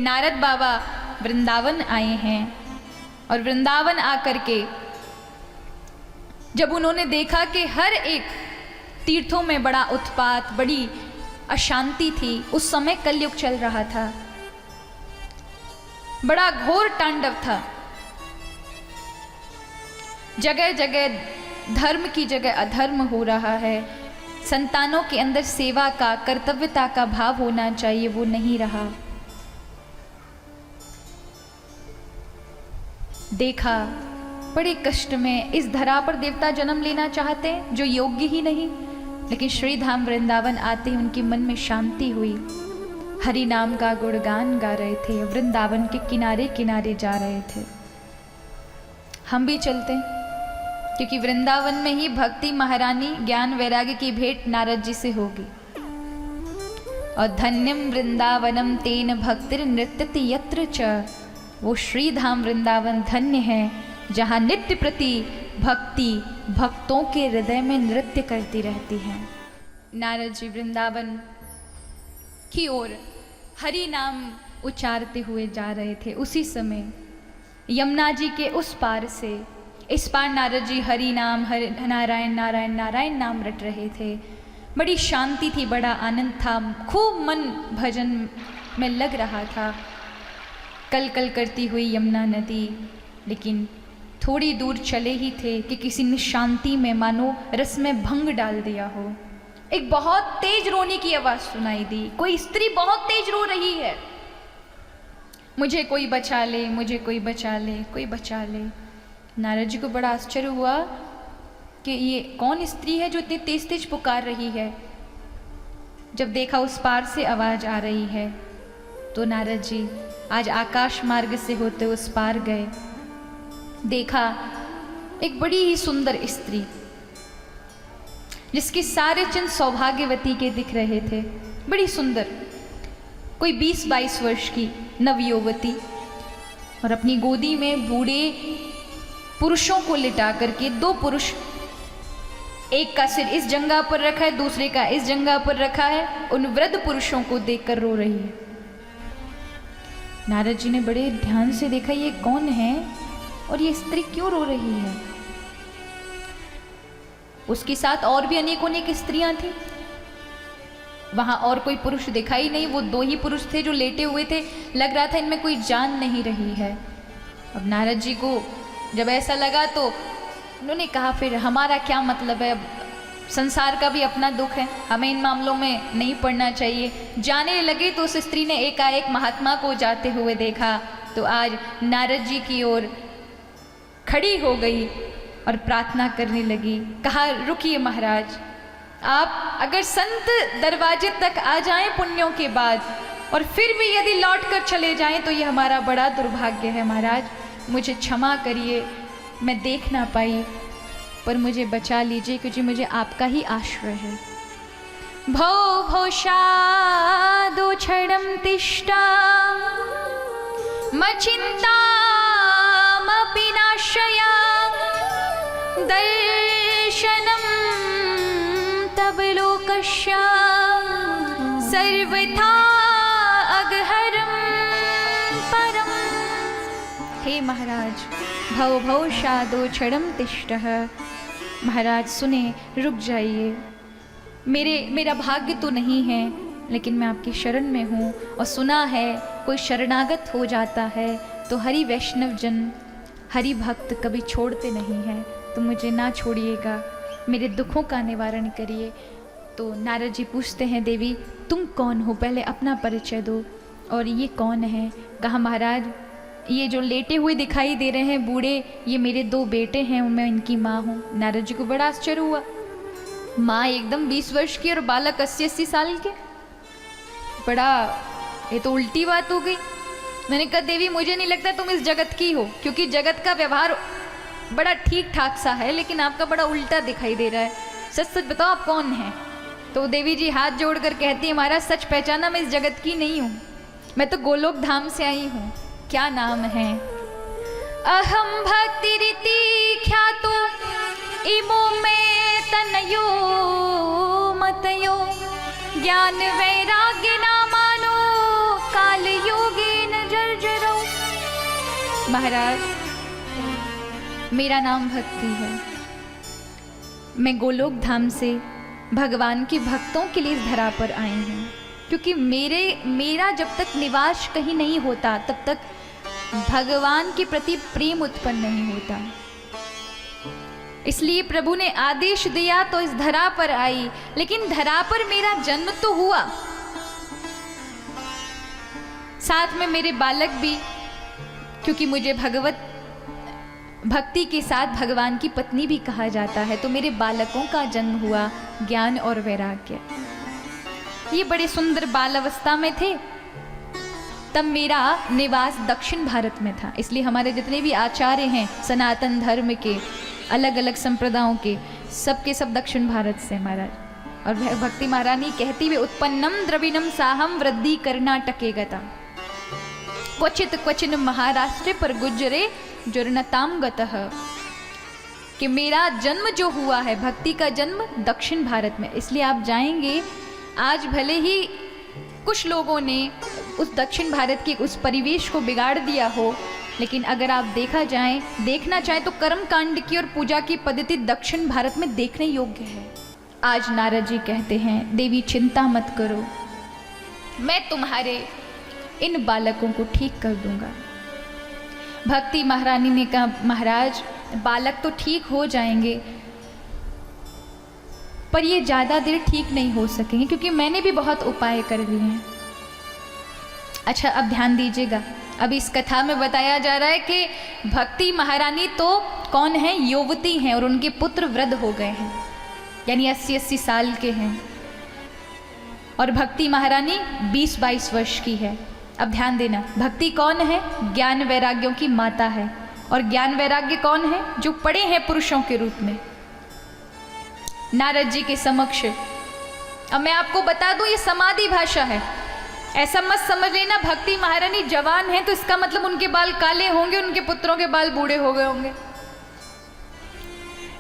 नारद बाबा वृंदावन आए हैं और वृंदावन आकर के जब उन्होंने देखा कि हर एक तीर्थों में बड़ा उत्पात, बड़ी अशांति थी, उस समय कलयुग चल रहा था, बड़ा घोर तांडव था, जगह जगह धर्म की जगह अधर्म हो रहा है, संतानों के अंदर सेवा का, कर्तव्यता का भाव होना चाहिए, वो नहीं रहा। देखा बड़े कष्ट में इस धरा पर देवता जन्म लेना चाहते हैं जो योग्य ही नहीं, लेकिन श्रीधाम वृंदावन आते ही उनके मन में शांति हुई। हरि नाम का गुणगान गा रहे थे, वृंदावन के किनारे किनारे जा रहे थे। हम भी चलते हैं, क्योंकि वृंदावन में ही भक्ति महारानी ज्ञान वैराग्य की भेंट नारद जी से होगी। और धन्यम वृंदावनम तेन भक्तिर नृत्यति यत्र च, वो श्रीधाम वृंदावन धन्य है जहाँ नित्य प्रति भक्ति भक्तों के हृदय में नृत्य करती रहती है। नारद जी वृंदावन की ओर हरि नाम उच्चारते हुए जा रहे थे। उसी समय यमुना जी के उस पार से इस पार नारद जी हरि नाम, हरि नारायण नारायण नारायण नाम रट रहे थे। बड़ी शांति थी, बड़ा आनंद था, खूब मन भजन में लग रहा था। कल कल करती हुई यमुना नदी, लेकिन थोड़ी दूर चले ही थे कि किसी ने शांति में मानो रस में भंग डाल दिया हो। एक बहुत तेज रोने की आवाज सुनाई दी, कोई स्त्री बहुत तेज रो रही है, मुझे कोई बचा ले, मुझे कोई बचा ले, कोई बचा ले। नारद जी को बड़ा आश्चर्य हुआ कि ये कौन स्त्री है जो इतनी तेज तेज पुकार रही है। जब देखा उस पार से आवाज आ रही है तो नारद जी आज आकाश मार्ग से होते उस पार गए। देखा एक बड़ी ही सुंदर स्त्री जिसके सारे चिन्ह सौभाग्यवती के दिख रहे थे, बड़ी सुंदर, कोई 20-22 वर्ष की नवयुवती, और अपनी गोदी में बूढ़े पुरुषों को लिटा करके, दो पुरुष, एक का सिर इस जंघा पर रखा है, दूसरे का इस जंघा पर रखा है, उन वृद्ध पुरुषों को देखकर रो रही है। नारद जी ने बड़े ध्यान से देखा ये कौन है और ये स्त्री क्यों रो रही है। उसके साथ और भी अनेक स्त्रियां थी, वहां और कोई पुरुष दिखाई नहीं, वो दो ही पुरुष थे जो लेटे हुए थे। लग रहा था इनमें कोई जान नहीं रही है। अब नारद जी को जब ऐसा लगा तो उन्होंने कहा फिर हमारा क्या मतलब है, अब संसार का भी अपना दुख है, हमें इन मामलों में नहीं पड़ना चाहिए। जाने लगे तो उस स्त्री ने एकाएक महात्मा को जाते हुए देखा तो आज नारद जी की ओर खड़ी हो गई और प्रार्थना करने लगी। कहा रुकिए महाराज, आप अगर संत दरवाजे तक आ जाएं पुण्यों के बाद और फिर भी यदि लौट कर चले जाएं तो ये हमारा बड़ा दुर्भाग्य है। महाराज मुझे क्षमा करिए, मैं देख ना पाई, पर मुझे बचा लीजिए क्योंकि मुझे आपका ही आश्रय है। भौ भौषादो क्षणं तिष्ठा मचिन्तामपि नाशया दर्शनं तव लोकस्य सर्वथा अगहरं परम। हे महाराज, भव भौषादो क्षणं तिष्ठः, महाराज सुने, रुक जाइए। मेरा भाग्य तो नहीं है, लेकिन मैं आपकी शरण में हूँ और सुना है कोई शरणागत हो जाता है तो हरि वैष्णव जन, हरि भक्त कभी छोड़ते नहीं हैं, तो मुझे ना छोड़िएगा, मेरे दुखों का निवारण करिए। तो नारद जी पूछते हैं देवी तुम कौन हो, पहले अपना परिचय दो, और ये कौन है। कहा महाराज ये जो लेटे हुए दिखाई दे रहे हैं बूढ़े, ये मेरे दो बेटे हैं और मैं इनकी माँ हूँ। नारद जी को बड़ा आश्चर्य हुआ, माँ एकदम 20 वर्ष की और बालक 80-80 साल के, बड़ा ये तो उल्टी बात हो गई। मैंने कहा देवी मुझे नहीं लगता तुम इस जगत की हो, क्योंकि जगत का व्यवहार बड़ा ठीक ठाक सा है, लेकिन आपका बड़ा उल्टा दिखाई दे रहा है, सच सच बताओ आप कौन हैं। तो देवी जी हाथ जोड़कर कहती है महाराज सच पहचाना, मैं इस जगत की नहीं हूँ, मैं तो गोलोक धाम से आई हूँ। क्या नाम है? अहम भक्तिरिति ख्यातो इमो में तनयो मतयो ज्ञान वैराग्य नामानो काल योगेन महाराज, मेरा नाम भक्ति है। मैं गोलोक धाम से भगवान के भक्तों के लिए इस धरा पर आई हूँ, क्योंकि मेरा जब तक निवास कहीं नहीं होता तब तक भगवान के प्रति प्रेम उत्पन्न नहीं होता। इसलिए प्रभु ने आदेश दिया तो इस धरा पर आई, लेकिन धरा पर मेरा जन्म तो हुआ, साथ में मेरे बालक भी, क्योंकि मुझे भगवत भक्ति के साथ भगवान की पत्नी भी कहा जाता है, तो मेरे बालकों का जन्म हुआ ज्ञान और वैराग्य। ये बड़े सुंदर बाल अवस्था में थे। तब मेरा निवास दक्षिण भारत में था, इसलिए हमारे जितने भी आचार्य हैं सनातन धर्म के, अलग अलग संप्रदायों के, सबके सब दक्षिण भारत से महाराज। और भक्ति महारानी कहती हुई, उत्पन्नम द्रविणम साहम वृद्धि कर्नाटके गता, क्वचित क्वचिन महाराष्ट्र पर गुजरे जुर्नताम गतः, कि मेरा जन्म जो हुआ है, भक्ति का जन्म दक्षिण भारत में। इसलिए आप जाएंगे, आज भले ही कुछ लोगों ने उस दक्षिण भारत के उस परिवेश को बिगाड़ दिया हो, लेकिन अगर आप देखना चाहें तो कर्म कांड की और पूजा की पद्धति दक्षिण भारत में देखने योग्य है। आज नारद जी कहते हैं, देवी चिंता मत करो, मैं तुम्हारे इन बालकों को ठीक कर दूंगा। भक्ति महारानी ने कहा, महाराज बालक तो ठीक हो जाएंगे, पर ये ज़्यादा देर ठीक नहीं हो सकेंगे, क्योंकि मैंने भी बहुत उपाय कर लिए हैं। अच्छा, अब ध्यान दीजिएगा, अब इस कथा में बताया जा रहा है कि भक्ति महारानी तो कौन है, युवती हैं, और उनके पुत्र वृद्ध हो गए हैं, यानी 80-80 साल के हैं, और भक्ति महारानी 20-22 वर्ष की है। अब ध्यान देना, भक्ति कौन है, ज्ञान वैराग्यों की माता है, और ज्ञान वैराग्य कौन है, जो पड़े हैं पुरुषों के रूप में नारद जी के समक्ष। अब मैं आपको बता दूं, ये समाधि भाषा है, ऐसा मत समझ लेना भक्ति महारानी जवान है तो इसका मतलब उनके बाल काले होंगे, उनके पुत्रों के बाल बूढ़े हो गए होंगे।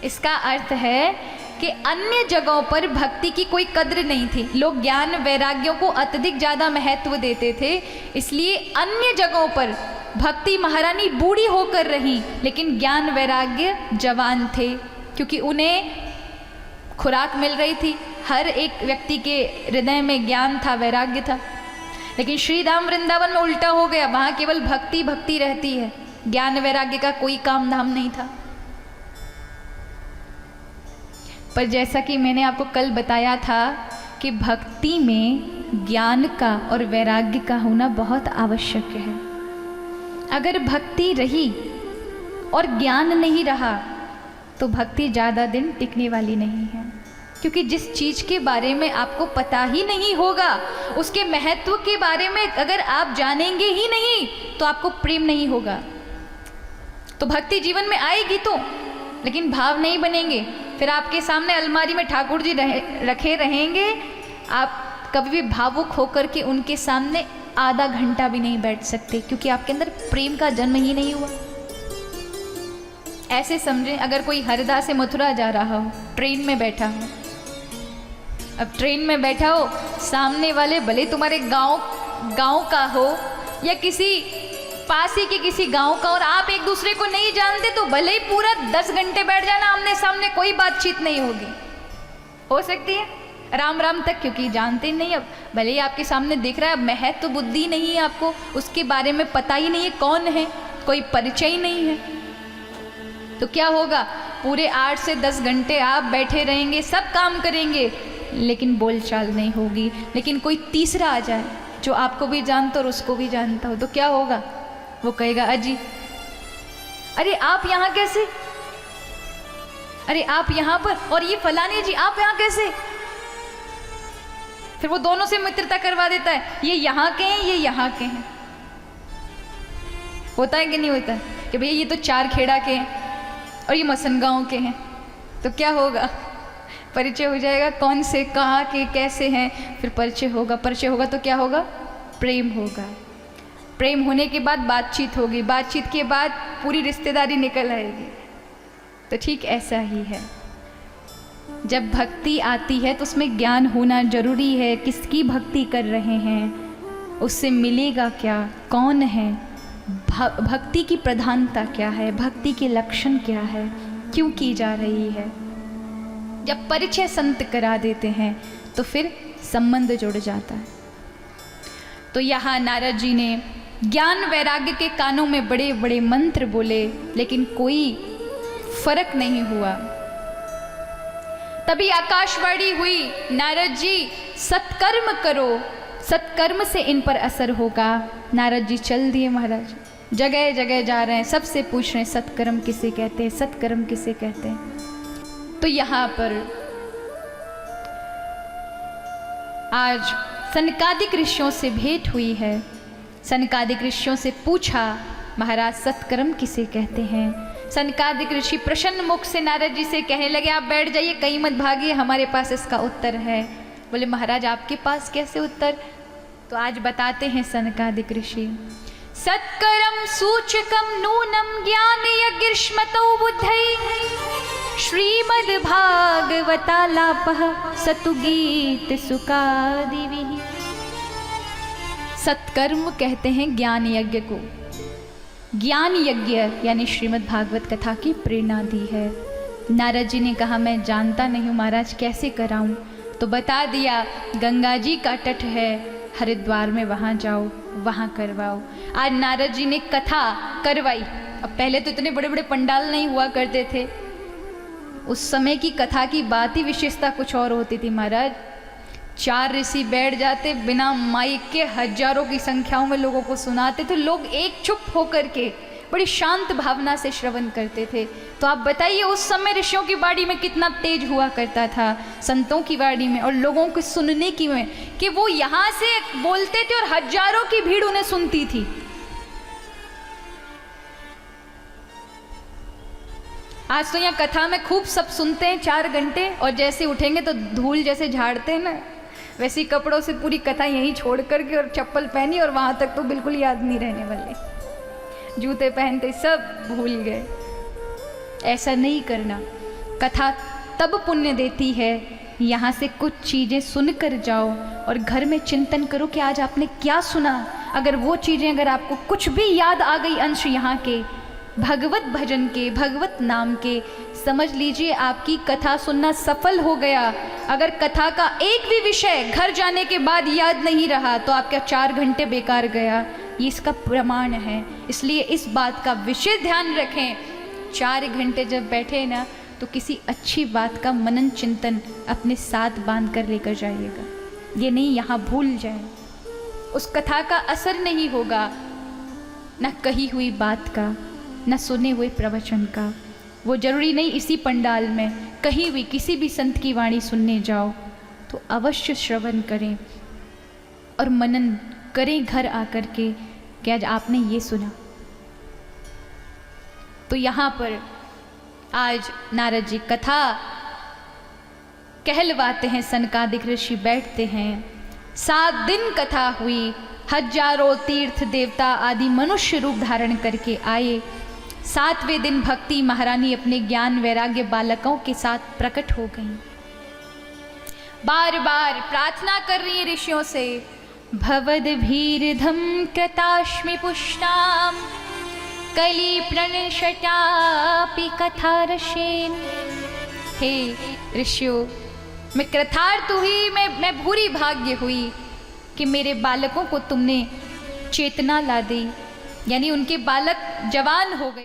इसका अर्थ है कि अन्य जगहों पर भक्ति की कोई कद्र नहीं थी, लोग ज्ञान वैराग्यों को अत्यधिक ज़्यादा महत्व देते थे, इसलिए अन्य जगहों पर भक्ति महारानी बूढ़ी होकर रही, लेकिन ज्ञान वैराग्य जवान थे, क्योंकि उन्हें खुराक मिल रही थी। हर एक व्यक्ति के हृदय में ज्ञान था, वैराग्य था। लेकिन श्री धाम वृंदावन में उल्टा हो गया, वहाँ केवल भक्ति भक्ति रहती है, ज्ञान वैराग्य का कोई काम धाम नहीं था। पर जैसा कि मैंने आपको कल बताया था कि भक्ति में ज्ञान का और वैराग्य का होना बहुत आवश्यक है। अगर भक्ति रही और ज्ञान नहीं रहा तो भक्ति ज़्यादा दिन टिकने वाली नहीं है, क्योंकि जिस चीज़ के बारे में आपको पता ही नहीं होगा, उसके महत्व के बारे में अगर आप जानेंगे ही नहीं तो आपको प्रेम नहीं होगा। तो भक्ति जीवन में आएगी तो, लेकिन भाव नहीं बनेंगे, फिर आपके सामने अलमारी में ठाकुर जी रखे रहेंगे, आप कभी भी भावुक होकर के उनके सामने आधा घंटा भी नहीं बैठ सकते, क्योंकि आपके अंदर प्रेम का जन्म ही नहीं हुआ। ऐसे समझें, अगर कोई हरदा से मथुरा जा रहा हो, ट्रेन में बैठा हो, अब ट्रेन में बैठा हो, सामने वाले भले तुम्हारे गांव का हो या किसी पास ही के किसी गांव का, और आप एक दूसरे को नहीं जानते, तो भले ही पूरा 10 घंटे बैठ जाना आमने सामने, कोई बातचीत नहीं होगी। हो सकती है राम राम तक, क्योंकि जानते नहीं। अब भले ही आपके सामने दिख रहा है, महत्व तो बुद्धि नहीं है, आपको उसके बारे में पता ही नहीं है कौन है, कोई परिचय ही नहीं है, तो क्या होगा, पूरे 8 से 10 घंटे आप बैठे रहेंगे, सब काम करेंगे, लेकिन बोलचाल नहीं होगी। लेकिन कोई तीसरा आ जाए जो आपको भी जानता और उसको भी जानता हो, तो क्या होगा, वो कहेगा, अजी अरे आप यहाँ कैसे, अरे आप यहाँ पर, और ये फलाने जी आप यहाँ कैसे। फिर वो दोनों से मित्रता करवा देता है, ये यहाँ के हैं, ये यहाँ के हैं। होता है कि नहीं होता है कि भैया ये तो 4 खेड़ा के हैं और ये मसनगांव के हैं, तो क्या होगा, परिचय हो जाएगा, कौन से कहाँ के कैसे हैं, फिर परिचय होगा तो क्या होगा, प्रेम होगा। प्रेम होने के बाद बातचीत होगी, बातचीत के बाद पूरी रिश्तेदारी निकल आएगी। तो ठीक ऐसा ही है, जब भक्ति आती है तो उसमें ज्ञान होना जरूरी है। किसकी भक्ति कर रहे हैं, उससे मिलेगा क्या, कौन है, भक्ति की प्रधानता क्या है, भक्ति के लक्षण क्या है, क्यों की जा रही है। जब परिचय संत करा देते हैं तो फिर संबंध जुड़ जाता है। तो यहाँ नारद जी ने ज्ञान वैराग्य के कानों में बड़े बड़े मंत्र बोले, लेकिन कोई फर्क नहीं हुआ। तभी आकाशवाणी हुई, नारद जी सत्कर्म करो, सत्कर्म से इन पर असर होगा। नारद जी चल दिए महाराज, जगह जगह जा रहे हैं, सबसे पूछ रहे हैं सत्कर्म किसे कहते हैं, सत्कर्म किसे कहते हैं। तो यहाँ पर आज सनकादिक ऋषियों से भेंट हुई है। सनकादिक ऋषियों से पूछा, महाराज सत्कर्म किसे कहते हैं। सनकादिक ऋषि प्रसन्न मुख से नारद जी से कहने लगे, आप बैठ जाइए, कहीं मत भागिए, हमारे पास इसका उत्तर है। बोले महाराज आपके पास कैसे उत्तर। तो आज बताते हैं सनकादिक ऋषि, सत्कर्म सूचकम नूनम ज्ञान यज्ञष्मतो बुद्धै श्रीमद् भागवतालापः सतुगीत सुकादिभिः। सत्कर्म कहते हैं ज्ञान यज्ञ को। ज्ञान यज्ञ यानी श्रीमद् भागवत कथा की प्रेरणा दी है। नारद जी ने कहा मैं जानता नहीं हूँ महाराज, कैसे कराऊं। तो बता दिया, गंगा जी का तट है हरिद्वार में, वहाँ जाओ, वहाँ करवाओ। आज नारद जी ने कथा करवाई। अब पहले तो इतने बड़े बड़े पंडाल नहीं हुआ करते थे, उस समय की कथा की बात ही विशेषता कुछ और होती थी महाराज। 4 ऋषि बैठ जाते, बिना माइक के हजारों की संख्याओं में लोगों को सुनाते थे। लोग एक चुप होकर के बड़ी शांत भावना से श्रवण करते थे। तो आप बताइए उस समय ऋषियों की वाणी में कितना तेज हुआ करता था, संतों की वाणी में और लोगों को सुनने की में, कि वो यहाँ से बोलते थे और हजारों की भीड़ उन्हें सुनती थी। आज तो यहाँ कथा में खूब सब सुनते हैं 4 घंटे, और जैसे उठेंगे तो धूल जैसे झाड़ते हैं ना, वैसे ही कपड़ों से पूरी कथा यहीं छोड़ करके और चप्पल पहनी, और वहाँ तक तो बिल्कुल याद नहीं रहने वाले, जूते पहनते सब भूल गए। ऐसा नहीं करना। कथा तब पुण्य देती है, यहाँ से कुछ चीज़ें सुनकर जाओ और घर में चिंतन करो कि आज आपने क्या सुना। अगर वो चीज़ें, अगर आपको कुछ भी याद आ गई अंश यहाँ के भगवत भजन के, भगवत नाम के, समझ लीजिए आपकी कथा सुनना सफल हो गया। अगर कथा का एक भी विषय घर जाने के बाद याद नहीं रहा तो आपका 4 घंटे बेकार गया, ये इसका प्रमाण है। इसलिए इस बात का विशेष ध्यान रखें। 4 घंटे जब बैठे ना तो किसी अच्छी बात का मनन चिंतन अपने साथ बांध कर लेकर जाइएगा, ये नहीं यहाँ भूल जाए। उस कथा का असर नहीं होगा, न कही हुई बात का, न सुने हुए प्रवचन का। वो जरूरी नहीं इसी पंडाल में कहीं भी किसी भी संत की वाणी सुनने जाओ, तो अवश्य श्रवण करें और मनन करें घर आकर के कि आज आपने ये सुना। तो यहाँ पर आज नारद जी कथा कहलवाते हैं, सनकादिक ऋषि बैठते हैं। 7 दिन कथा हुई, हजारों तीर्थ देवता आदि मनुष्य रूप धारण करके आए। 7वें दिन भक्ति महारानी अपने ज्ञान वैराग्य बालकों के साथ प्रकट हो गई। बार बार प्रार्थना कर रही है ऋषियों से, भवद भीरधम कृताश्मि पुष्टाम कली प्रणशटापि कथारशेन। हे ऋषियों, मैं कृतार्थ हुई, मैं भूरी भाग्य हुई कि मेरे बालकों को तुमने चेतना ला दी, यानी उनके बालक जवान हो गए।